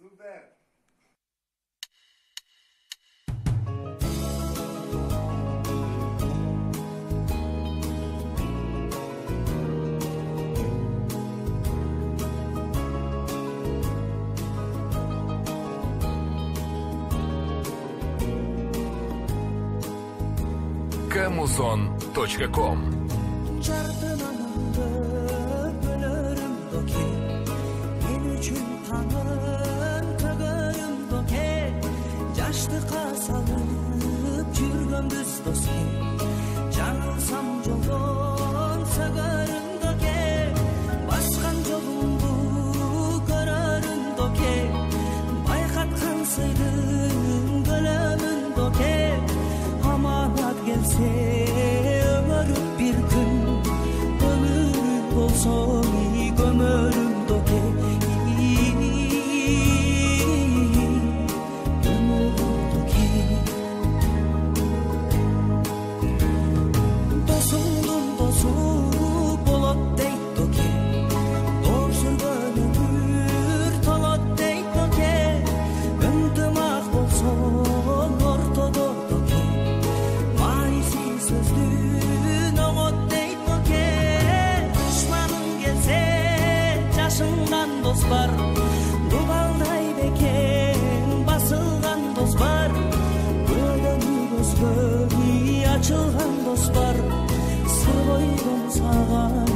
Супер. Kamuson.com Жаштыкка салып жүргөнбүз доске, жаңылсам жолдон сөгөрүм доке, баскан жолумду көрөрүм доке, байкаткан сыйдын көлөмүн доке, аманат келсе өмөрүм бир күн, өмүрүм болсо көмөрүм доке. Дос бар, дубалдай бекен басылган дос бар, көдөнү көзгө ачылган дос бар, сыр бойдон сага